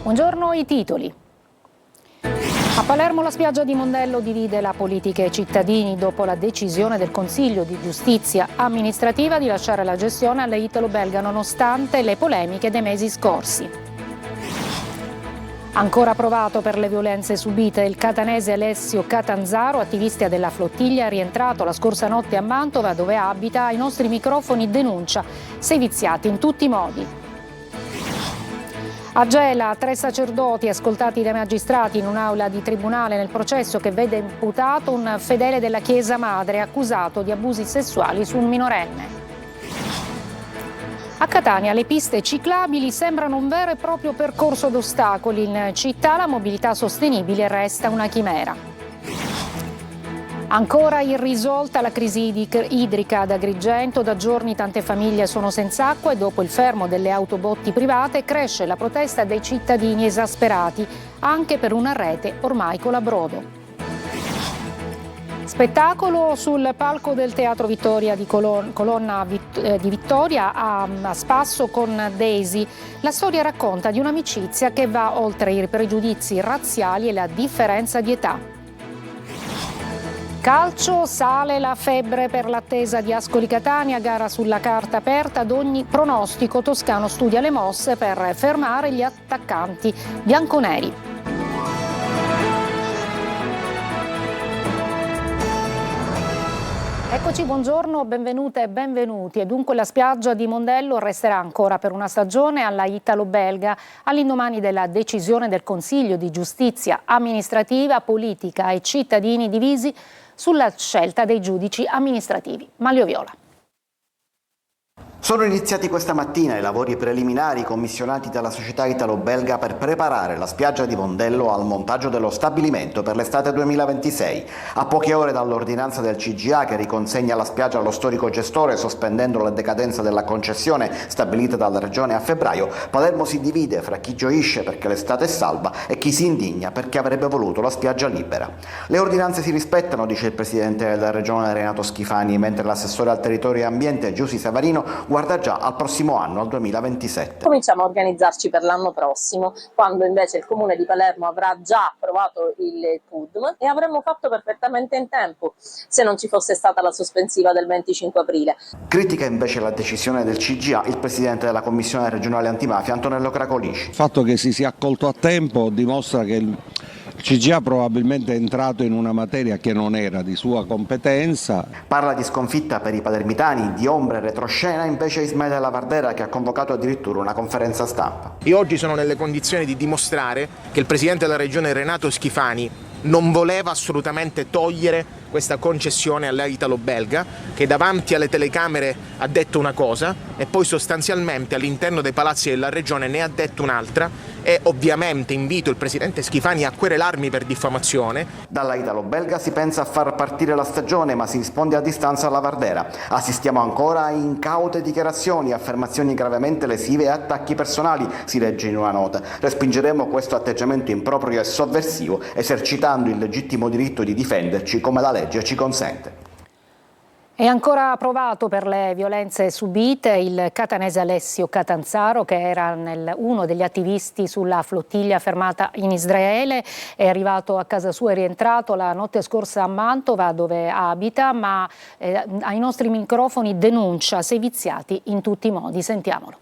Buongiorno, i titoli. A Palermo la spiaggia di Mondello divide la politica e i cittadini dopo la decisione del Consiglio di Giustizia amministrativa di lasciare la gestione alle italo-belga nonostante le polemiche dei mesi scorsi. Ancora provato per le violenze subite, il catanese Alessio Catanzaro, attivista della flottiglia, rientrato la scorsa notte a Mantova, dove abita, ai nostri microfoni denuncia seviziati in tutti i modi. A Gela, 3 sacerdoti ascoltati dai magistrati in un'aula di tribunale nel processo che vede imputato un fedele della Chiesa Madre accusato di abusi sessuali su un minorenne. A Catania le piste ciclabili sembrano un vero e proprio percorso d'ostacoli. In città la mobilità sostenibile resta una chimera. Ancora irrisolta la crisi idrica ad Agrigento, da giorni tante famiglie sono senza acqua e dopo il fermo delle autobotti private cresce la protesta dei cittadini esasperati, anche per una rete ormai colabrodo. Spettacolo sul palco del Teatro Vittoria di Colonna di Vittoria a spasso con Daisy. La storia racconta di un'amicizia che va oltre i pregiudizi razziali e la differenza di età. Calcio, sale la febbre per l'attesa di Ascoli Catania, gara sulla carta aperta ad ogni pronostico. Toscano studia le mosse per fermare gli attaccanti bianconeri. Eccoci, buongiorno, benvenute e benvenuti. E dunque la spiaggia di Mondello resterà ancora per una stagione alla italo-belga, all'indomani della decisione del Consiglio di Giustizia amministrativa, politica e cittadini divisi sulla scelta dei giudici amministrativi. Manlio Viola. Sono iniziati questa mattina i lavori preliminari commissionati dalla società italo-belga per preparare la spiaggia di Mondello al montaggio dello stabilimento per l'estate 2026. A poche ore dall'ordinanza del CGA che riconsegna la spiaggia allo storico gestore sospendendo la decadenza della concessione stabilita dalla Regione a febbraio, Palermo si divide fra chi gioisce perché l'estate è salva e chi si indigna perché avrebbe voluto la spiaggia libera. Le ordinanze si rispettano, dice il presidente della Regione Renato Schifani, mentre l'assessore al territorio e ambiente Giussi Savarino guarda già al prossimo anno, al 2027. Cominciamo a organizzarci per l'anno prossimo, quando invece il Comune di Palermo avrà già approvato il PUDM e avremmo fatto perfettamente in tempo se non ci fosse stata la sospensiva del 25 aprile. Critica invece la decisione del CGA il presidente della Commissione regionale antimafia Antonello Cracolici. Il fatto che si sia accolto a tempo dimostra che il CGA probabilmente è entrato in una materia che non era di sua competenza. Parla di sconfitta per i palermitani, di ombre e retroscena invece Ismaele Lavardera, che ha convocato addirittura una conferenza stampa. Io oggi sono nelle condizioni di dimostrare che il presidente della regione Renato Schifani non voleva assolutamente togliere questa concessione all'italo-belga, che davanti alle telecamere ha detto una cosa e poi sostanzialmente all'interno dei palazzi della regione ne ha detto un'altra, e ovviamente invito il presidente Schifani a querelarmi per diffamazione. Dalla italo-belga si pensa a far partire la stagione, ma si risponde a distanza alla Lavardera. Assistiamo ancora a incaute dichiarazioni, affermazioni gravemente lesive e attacchi personali, si legge in una nota. Respingeremo questo atteggiamento improprio e sovversivo, esercitando il legittimo diritto di difenderci come la legge ci consente. È ancora provato per le violenze subite il catanese Alessio Catanzaro, che era uno degli attivisti sulla flottiglia fermata in Israele. È arrivato a casa sua, è rientrato la notte scorsa a Mantova, dove abita, ma ai nostri microfoni denuncia seviziati in tutti i modi. Sentiamolo.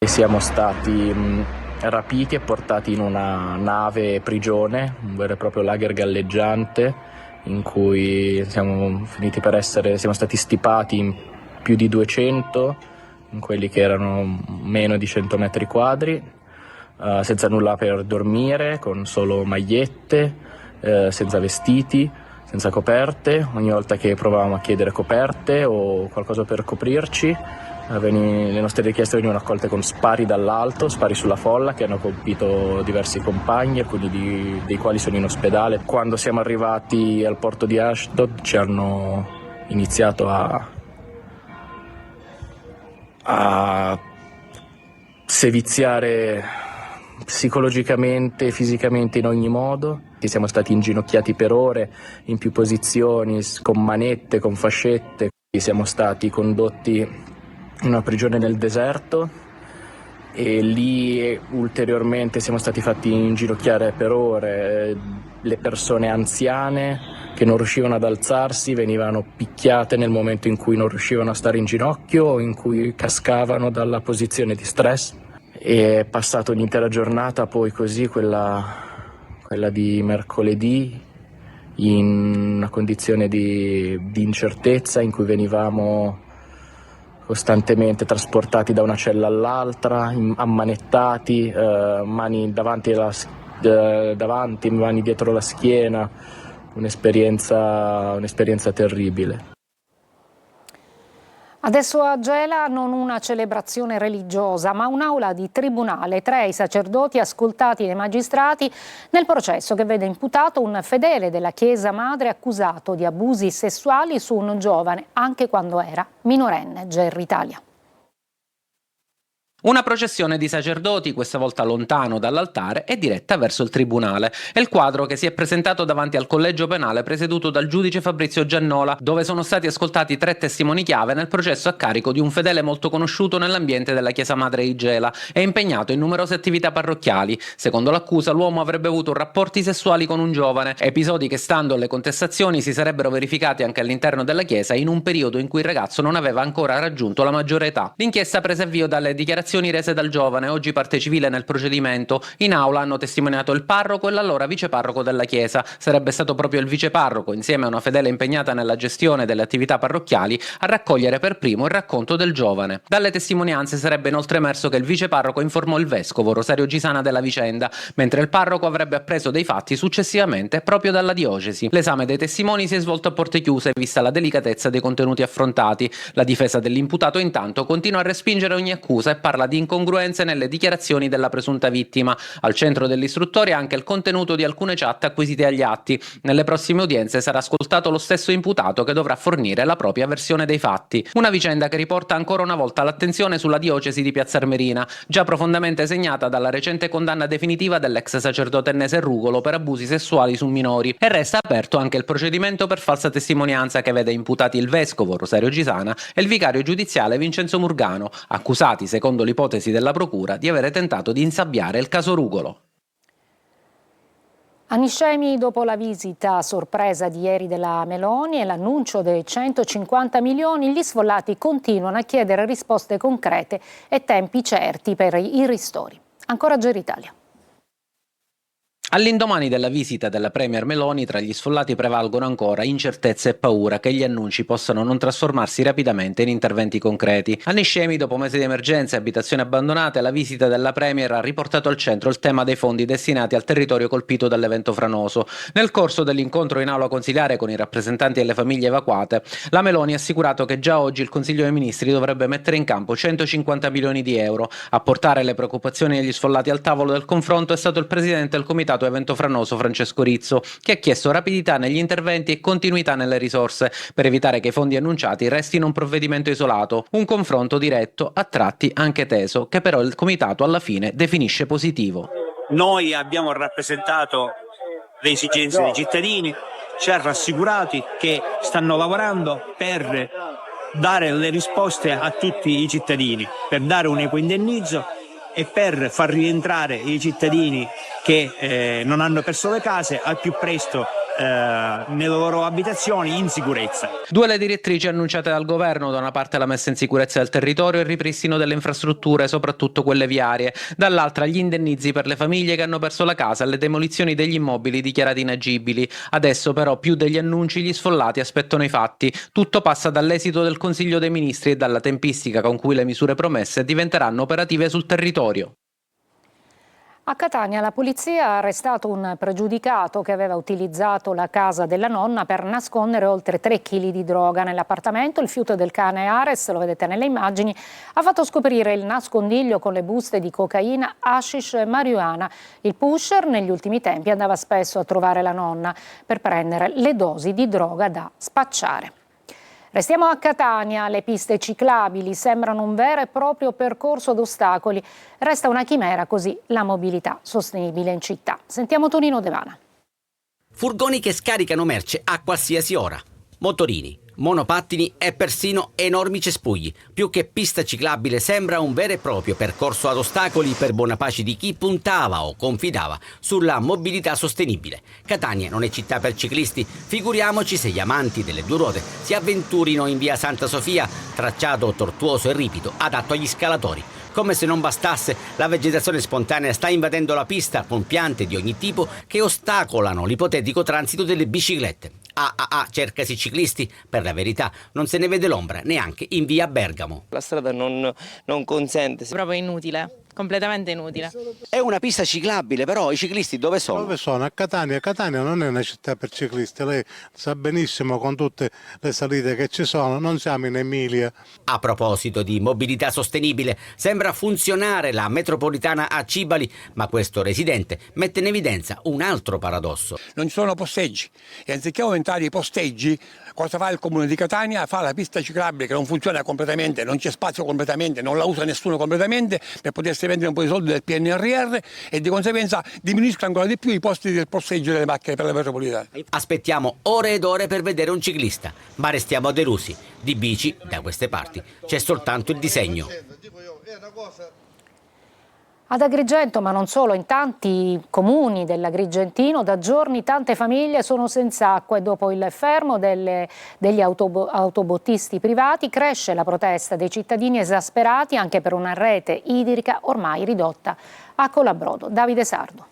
Siamo stati rapiti e portati in una nave prigione, un vero e proprio lager galleggiante, in cui siamo stati stipati in più di 200, in quelli che erano meno di 100 metri quadri, senza nulla per dormire, con solo magliette, senza vestiti, senza coperte. Ogni volta che provavamo a chiedere coperte o qualcosa per coprirci, le nostre richieste venivano accolte con spari dall'alto, spari sulla folla, che hanno colpito diversi compagni, alcuni dei quali sono in ospedale. Quando siamo arrivati al porto di Ashdod ci hanno iniziato a seviziare psicologicamente e fisicamente in ogni modo. Siamo stati inginocchiati per ore in più posizioni, con manette, con fascette. Siamo stati condotti in una prigione nel deserto e lì ulteriormente siamo stati fatti inginocchiare per ore. Le persone anziane che non riuscivano ad alzarsi venivano picchiate nel momento in cui non riuscivano a stare in ginocchio o in cui cascavano dalla posizione di stress. E è passata un'intera giornata poi così, quella di mercoledì, in una condizione di incertezza in cui venivamo costantemente trasportati da una cella all'altra, ammanettati, mani davanti, mani dietro la schiena, un'esperienza terribile. Adesso a Gela non una celebrazione religiosa, ma un'aula di tribunale. 3 i sacerdoti ascoltati dai magistrati nel processo che vede imputato un fedele della Chiesa Madre accusato di abusi sessuali su un giovane, anche quando era minorenne. GR Italia. Una processione di sacerdoti, questa volta lontano dall'altare, è diretta verso il tribunale. È il quadro che si è presentato davanti al collegio penale presieduto dal giudice Fabrizio Giannola, dove sono stati ascoltati 3 testimoni chiave nel processo a carico di un fedele molto conosciuto nell'ambiente della Chiesa Madre di Gela e impegnato in numerose attività parrocchiali. Secondo l'accusa, l'uomo avrebbe avuto rapporti sessuali con un giovane, episodi che, stando alle contestazioni, si sarebbero verificati anche all'interno della Chiesa in un periodo in cui il ragazzo non aveva ancora raggiunto la maggiore età. L'inchiesta prese avvio dalle dichiarazioni rese dal giovane, oggi parte civile nel procedimento. In aula hanno testimoniato il parroco e l'allora viceparroco della chiesa. Sarebbe stato proprio il viceparroco, insieme a una fedele impegnata nella gestione delle attività parrocchiali, a raccogliere per primo il racconto del giovane. Dalle testimonianze sarebbe inoltre emerso che il viceparroco informò il vescovo Rosario Gisana della vicenda, mentre il parroco avrebbe appreso dei fatti successivamente proprio dalla diocesi. L'esame dei testimoni si è svolto a porte chiuse, vista la delicatezza dei contenuti affrontati. La difesa dell'imputato intanto continua a respingere ogni accusa e parla di incongruenze nelle dichiarazioni della presunta vittima. Al centro dell'istruttoria anche il contenuto di alcune chat acquisite agli atti. Nelle prossime udienze sarà ascoltato lo stesso imputato, che dovrà fornire la propria versione dei fatti. Una vicenda che riporta ancora una volta l'attenzione sulla diocesi di Piazza Armerina, già profondamente segnata dalla recente condanna definitiva dell'ex sacerdote ennese Rugolo per abusi sessuali su minori, e resta aperto anche il procedimento per falsa testimonianza che vede imputati il vescovo Rosario Gisana e il vicario giudiziale Vincenzo Murgano, accusati, secondo l'ipotesi della procura, di avere tentato di insabbiare il caso Rugolo. Aniscemi dopo la visita a sorpresa di ieri della Meloni e l'annuncio dei 150 milioni, gli sfollati continuano a chiedere risposte concrete e tempi certi per i ristori. Ancora GR Italia. All'indomani della visita della Premier Meloni, tra gli sfollati prevalgono ancora incertezza e paura che gli annunci possano non trasformarsi rapidamente in interventi concreti. Aniscemi, dopo mesi di emergenza e abitazioni abbandonate, la visita della Premier ha riportato al centro il tema dei fondi destinati al territorio colpito dall'evento franoso. Nel corso dell'incontro in aula consiliare con i rappresentanti delle famiglie evacuate, la Meloni ha assicurato che già oggi il Consiglio dei Ministri dovrebbe mettere in campo 150 milioni di euro. A portare le preoccupazioni degli sfollati al tavolo del confronto è stato il presidente del comitato evento franoso Francesco Rizzo, che ha chiesto rapidità negli interventi e continuità nelle risorse per evitare che i fondi annunciati restino un provvedimento isolato, un confronto diretto, a tratti anche teso, che però il comitato alla fine definisce positivo. Noi abbiamo rappresentato le esigenze dei cittadini, ci ha rassicurati che stanno lavorando per dare le risposte a tutti i cittadini, per dare un equo indennizzo e per far rientrare i cittadini che non hanno perso le case al più presto nelle loro abitazioni in sicurezza. Due le direttrici annunciate dal governo: da una parte la messa in sicurezza del territorio e il ripristino delle infrastrutture, soprattutto quelle viarie, dall'altra gli indennizi per le famiglie che hanno perso la casa e le demolizioni degli immobili dichiarati inagibili. Adesso però, più degli annunci, gli sfollati aspettano i fatti. Tutto passa dall'esito del Consiglio dei Ministri e dalla tempistica con cui le misure promesse diventeranno operative sul territorio. A Catania la polizia ha arrestato un pregiudicato che aveva utilizzato la casa della nonna per nascondere oltre 3 kg di droga nell'appartamento. Il fiuto del cane Ares, lo vedete nelle immagini, ha fatto scoprire il nascondiglio con le buste di cocaina, hashish e marijuana. Il pusher negli ultimi tempi andava spesso a trovare la nonna per prendere le dosi di droga da spacciare. Restiamo a Catania, le piste ciclabili sembrano un vero e proprio percorso ad ostacoli. Resta una chimera così la mobilità sostenibile in città. Sentiamo Tonino Devana. Furgoni che scaricano merce a qualsiasi ora. Motorini, monopattini e persino enormi cespugli. Più che pista ciclabile sembra un vero e proprio percorso ad ostacoli per buona pace di chi puntava o confidava sulla mobilità sostenibile. Catania non è città per ciclisti, figuriamoci se gli amanti delle due ruote si avventurino in via Santa Sofia, tracciato tortuoso e ripido adatto agli scalatori. Come se non bastasse, la vegetazione spontanea sta invadendo la pista con piante di ogni tipo che ostacolano l'ipotetico transito delle biciclette. Cercasi ciclisti, per la verità non se ne vede l'ombra neanche in via Bergamo. La strada non consente. È proprio inutile, completamente inutile. È una pista ciclabile, però i ciclisti dove sono? Dove sono? A Catania. Catania non è una città per ciclisti, lei sa benissimo con tutte le salite che ci sono, non siamo in Emilia. A proposito di mobilità sostenibile, sembra funzionare la metropolitana a Cibali, ma questo residente mette in evidenza un altro paradosso. Non ci sono posteggi e anziché aumentare i posteggi, cosa fa il comune di Catania? Fa la pista ciclabile che non funziona completamente, non c'è spazio completamente, non la usa nessuno completamente per potersi vendere un po' di soldi del PNRR e di conseguenza diminuiscono ancora di più i posti del posteggio delle macchine per la metropolitana. Aspettiamo ore ed ore per vedere un ciclista, ma restiamo delusi. Di bici da queste parti c'è soltanto il disegno. Ad Agrigento, ma non solo, in tanti comuni dell'Agrigentino da giorni tante famiglie sono senza acqua e dopo il fermo degli autobottisti privati cresce la protesta dei cittadini esasperati anche per una rete idrica ormai ridotta a colabrodo. Davide Sardo.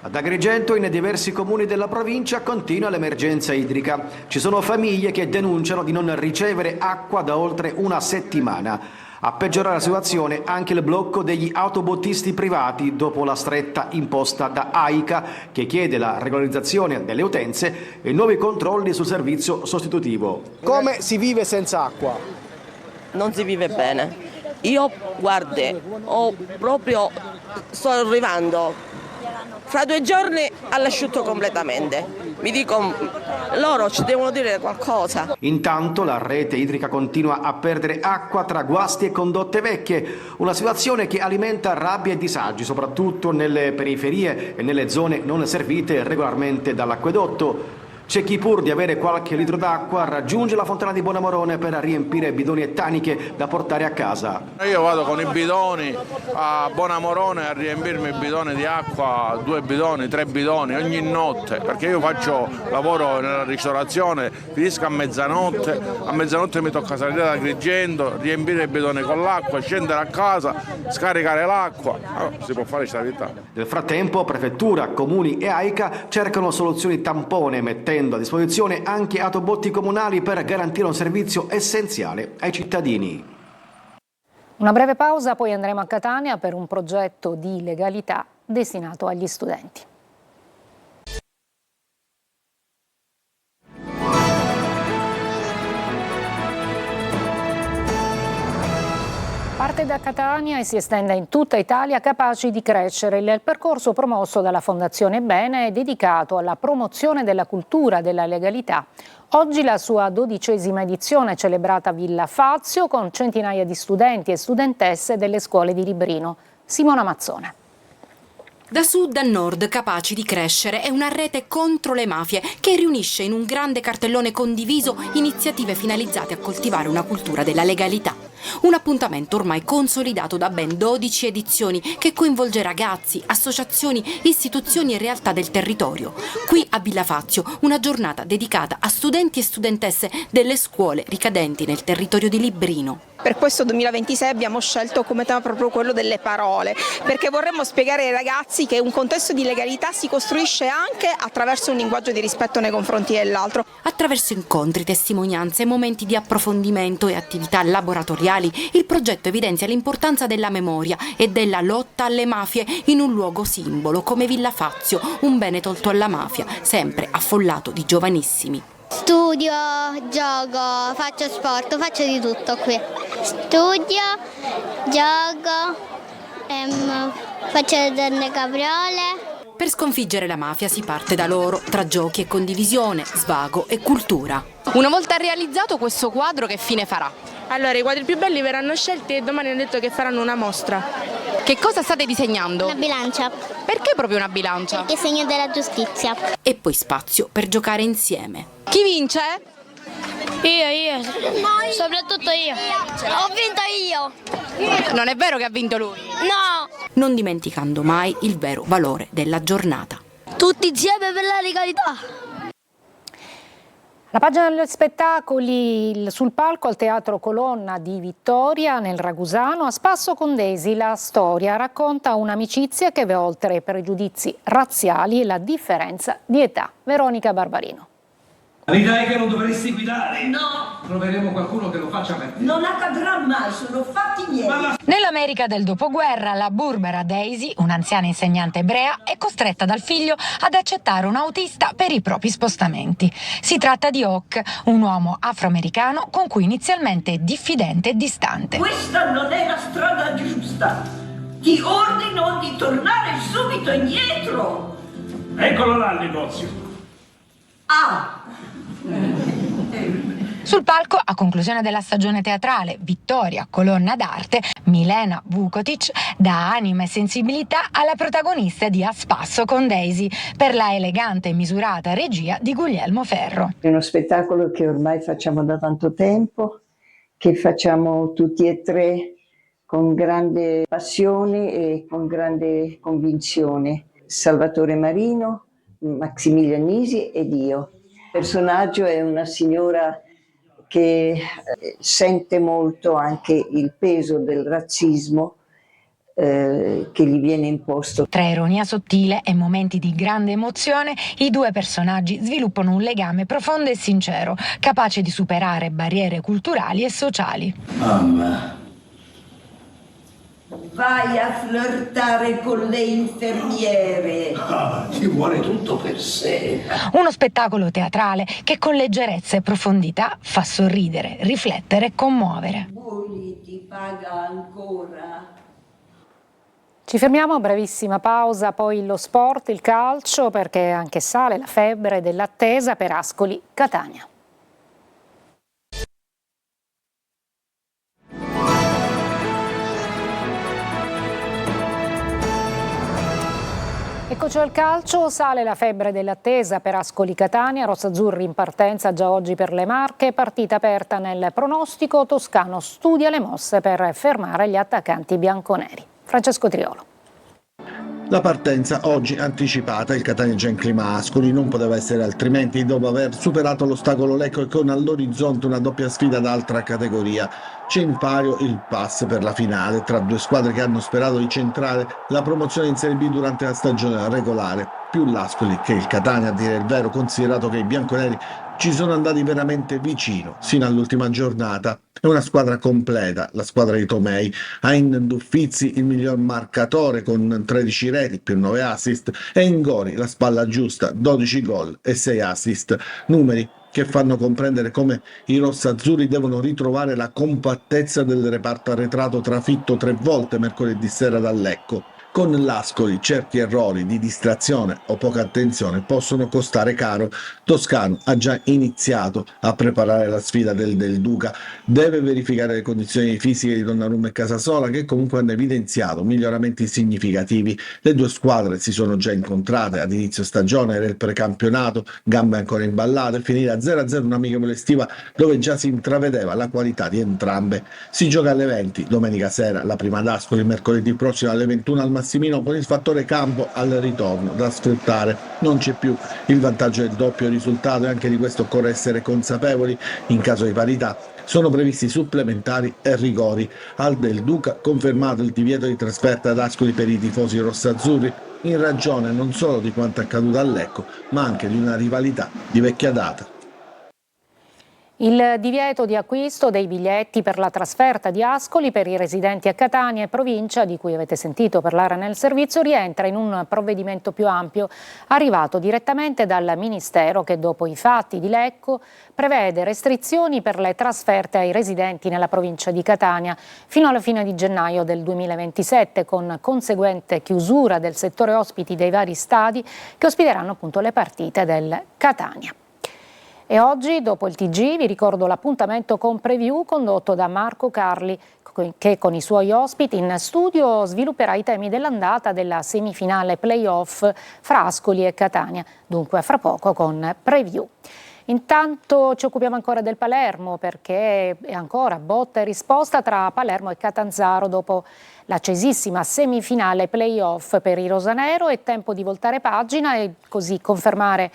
Ad Agrigento, in diversi comuni della provincia, continua l'emergenza idrica. Ci sono famiglie che denunciano di non ricevere acqua da oltre una settimana. A peggiorare la situazione anche il blocco degli autobottisti privati dopo la stretta imposta da AICA che chiede la regolarizzazione delle utenze e nuovi controlli sul servizio sostitutivo. Come si vive senza acqua? Non si vive bene. Io, guardi, sto arrivando fra 2 giorni all'asciutto completamente. Mi dico, loro ci devono dire qualcosa. Intanto la rete idrica continua a perdere acqua tra guasti e condotte vecchie, una situazione che alimenta rabbia e disagi, soprattutto nelle periferie e nelle zone non servite regolarmente dall'acquedotto. C'è chi pur di avere qualche litro d'acqua raggiunge la fontana di Bonamorone per riempire bidoni e taniche da portare a casa. Io vado con i bidoni a Bonamorone a riempirmi i bidoni di acqua, 2 bidoni, 3 bidoni ogni notte, perché io lavoro nella ristorazione, finisco a mezzanotte mi tocca salire ad Agrigento, riempire i bidoni con l'acqua, scendere a casa, scaricare l'acqua, si può fare questa vita. Nel frattempo prefettura, comuni e AICA cercano soluzioni tampone mettendo a disposizione anche autobotti comunali per garantire un servizio essenziale ai cittadini. Una breve pausa, poi andremo a Catania per un progetto di legalità destinato agli studenti. Parte da Catania e si estende in tutta Italia Capaci di crescere. Il percorso promosso dalla Fondazione Bene è dedicato alla promozione della cultura della legalità. Oggi la sua 12ª edizione celebrata a Villa Fazio con centinaia di studenti e studentesse delle scuole di Librino. Simona Mazzone. Da sud a nord, Capaci di crescere è una rete contro le mafie che riunisce in un grande cartellone condiviso iniziative finalizzate a coltivare una cultura della legalità. Un appuntamento ormai consolidato da ben 12 edizioni che coinvolge ragazzi, associazioni, istituzioni e realtà del territorio. Qui a Villa Fazio una giornata dedicata a studenti e studentesse delle scuole ricadenti nel territorio di Librino. Per questo 2026 abbiamo scelto come tema proprio quello delle parole, perché vorremmo spiegare ai ragazzi che un contesto di legalità si costruisce anche attraverso un linguaggio di rispetto nei confronti dell'altro. Attraverso incontri, testimonianze, momenti di approfondimento e attività laboratoriali, il progetto evidenzia l'importanza della memoria e della lotta alle mafie in un luogo simbolo come Villa Fazio, un bene tolto alla mafia, sempre affollato di giovanissimi. Studio, gioco, faccio sport, faccio di tutto qui. Studio, gioco, faccio le donne capriole. Per sconfiggere la mafia si parte da loro, tra giochi e condivisione, svago e cultura. Una volta realizzato questo quadro, che fine farà? Allora, i quadri più belli verranno scelti e domani hanno detto che faranno una mostra. Che cosa state disegnando? Una bilancia. Perché proprio una bilancia? Perché è segno della giustizia. E poi spazio per giocare insieme. Chi vince? Io, soprattutto io. Ho vinto io. Non è vero che ha vinto lui? No. Non dimenticando mai il vero valore della giornata. Tutti insieme per la legalità. La pagina degli spettacoli sul palco al Teatro Colonna di Vittoria, nel Ragusano, a spasso con Daisy. La storia racconta un'amicizia che va oltre i pregiudizi razziali e la differenza di età. Veronica Barbarino. Ridai che non dovresti guidare. No. Troveremo qualcuno che lo faccia per te. Non accadrà mai, sono fatti miei. Nell'America del dopoguerra, la burbera Daisy, un'anziana insegnante ebrea, è costretta dal figlio ad accettare un autista per i propri spostamenti. Si tratta di Hawk, un uomo afroamericano con cui inizialmente è diffidente e distante. Questa non è la strada giusta. Ti ordino di tornare subito indietro. Eccolo là il negozio. Ah! Sul palco, a conclusione della stagione teatrale Vittoria, colonna d'arte, Milena Vukotic dà anima e sensibilità alla protagonista di A spasso con Daisy per la elegante e misurata regia di Guglielmo Ferro. È uno spettacolo che ormai facciamo da tanto tempo, che facciamo tutti e tre con grande passione e con grande convinzione. Salvatore Marino, Maximilian Nisi ed io. Il personaggio è una signora che sente molto anche il peso del razzismo che gli viene imposto. Tra ironia sottile e momenti di grande emozione, i due personaggi sviluppano un legame profondo e sincero, capace di superare barriere culturali e sociali. Mamma. Vai a flirtare con le infermiere. Ci vuole tutto per sé. Uno spettacolo teatrale che con leggerezza e profondità fa sorridere, riflettere e commuovere. Lui ti paga ancora. Ci fermiamo, brevissima pausa, poi lo sport, il calcio, perché anche sale la febbre dell'attesa per Ascoli Catania. Eccoci al calcio, sale la febbre dell'attesa per Ascoli Catania, rossazzurri in partenza già oggi per le Marche, partita aperta nel pronostico, Toscano studia le mosse per fermare gli attaccanti bianconeri. Francesco Triolo. La partenza oggi anticipata, il Catania già in clima Ascoli, non poteva essere altrimenti dopo aver superato l'ostacolo Lecco e con all'orizzonte una doppia sfida d'altra categoria. C'è in palio il pass per la finale tra due squadre che hanno sperato di centrare la promozione in Serie B durante la stagione regolare, più l'Ascoli che il Catania, a dire il vero, considerato che i bianconeri ci sono andati veramente vicino sino all'ultima giornata. È una squadra completa, la squadra di Tomei. Ha in Duffizzi il miglior marcatore con 13 reti più 9 assist e Ingori la spalla giusta, 12 gol e 6 assist, numeri che fanno comprendere come i rossazzurri devono ritrovare la compattezza del reparto arretrato trafitto 3 volte mercoledì sera dal Lecco. Con l'Ascoli certi errori di distrazione o poca attenzione possono costare caro. Toscano ha già iniziato a preparare la sfida del Duca, deve verificare le condizioni fisiche di Donnarumma e Casasola, che comunque hanno evidenziato miglioramenti significativi. Le due squadre si sono già incontrate ad inizio stagione, era il precampionato, gambe ancora imballate, finire a 0-0 un'amichevole estiva dove già si intravedeva la qualità di entrambe. Si gioca alle 20 domenica sera, la prima ad Ascoli, mercoledì prossimo alle 21 al Massimino, con il fattore campo al ritorno da sfruttare. Non c'è più il vantaggio del doppio risultato e anche di questo occorre essere consapevoli. In caso di parità sono previsti supplementari e rigori. Al del Duca confermato il divieto di trasferta ad Ascoli per i tifosi rossazzurri, in ragione non solo di quanto accaduto a Lecco ma anche di una rivalità di vecchia data. Il divieto di acquisto dei biglietti per la trasferta di Ascoli per i residenti a Catania e provincia, di cui avete sentito parlare nel servizio, rientra in un provvedimento più ampio arrivato direttamente dal Ministero che, dopo i fatti di Lecco, prevede restrizioni per le trasferte ai residenti nella provincia di Catania fino alla fine di gennaio del 2027, con conseguente chiusura del settore ospiti dei vari stadi che ospiteranno appunto le partite del Catania. E oggi, dopo il TG, vi ricordo l'appuntamento con Preview condotto da Marco Carli, che con i suoi ospiti in studio svilupperà i temi dell'andata della semifinale playoff fra Ascoli e Catania. Dunque, fra poco con Preview. Intanto ci occupiamo ancora del Palermo, perché è ancora botta e risposta tra Palermo e Catanzaro dopo l'accesissima semifinale play-off per i rosanero. È tempo di voltare pagina e così confermare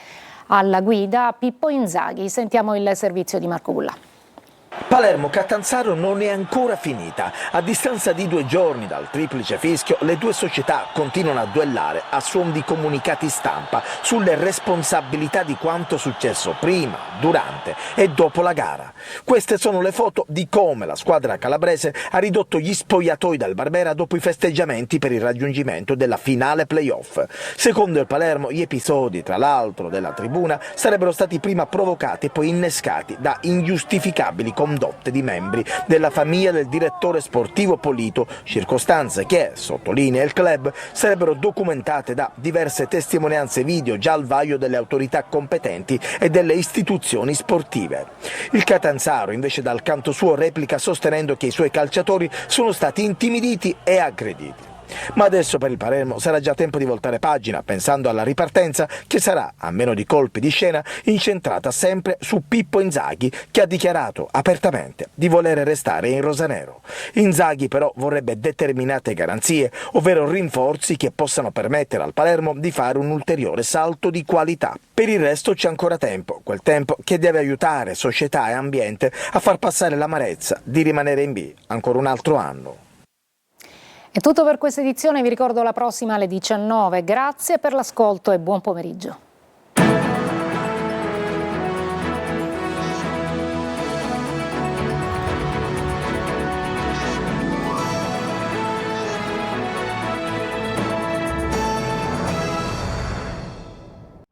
alla guida Pippo Inzaghi. Sentiamo il servizio di Marco Bulla. Palermo-Catanzaro non è ancora finita. A distanza di 2 giorni dal triplice fischio, le due società continuano a duellare a suon di comunicati stampa sulle responsabilità di quanto successo prima, durante e dopo la gara. Queste sono le foto di come la squadra calabrese ha ridotto gli spogliatoi del Barbera dopo i festeggiamenti per il raggiungimento della finale playoff. Secondo il Palermo, gli episodi, tra l'altro, della tribuna sarebbero stati prima provocati e poi innescati da ingiustificabili condotte di membri della famiglia del direttore sportivo Polito, circostanze che, sottolinea il club, sarebbero documentate da diverse testimonianze video già al vaglio delle autorità competenti e delle istituzioni sportive. Il Catanzaro invece dal canto suo replica sostenendo che i suoi calciatori sono stati intimiditi e aggrediti. Ma adesso per il Palermo sarà già tempo di voltare pagina, pensando alla ripartenza che sarà, a meno di colpi di scena, incentrata sempre su Pippo Inzaghi, che ha dichiarato apertamente di voler restare in rosanero. Inzaghi però vorrebbe determinate garanzie, ovvero rinforzi che possano permettere al Palermo di fare un ulteriore salto di qualità. Per il resto c'è ancora tempo, quel tempo che deve aiutare società e ambiente a far passare l'amarezza di rimanere in B ancora un altro anno. È tutto per questa edizione, vi ricordo la prossima alle 19. Grazie per l'ascolto e buon pomeriggio.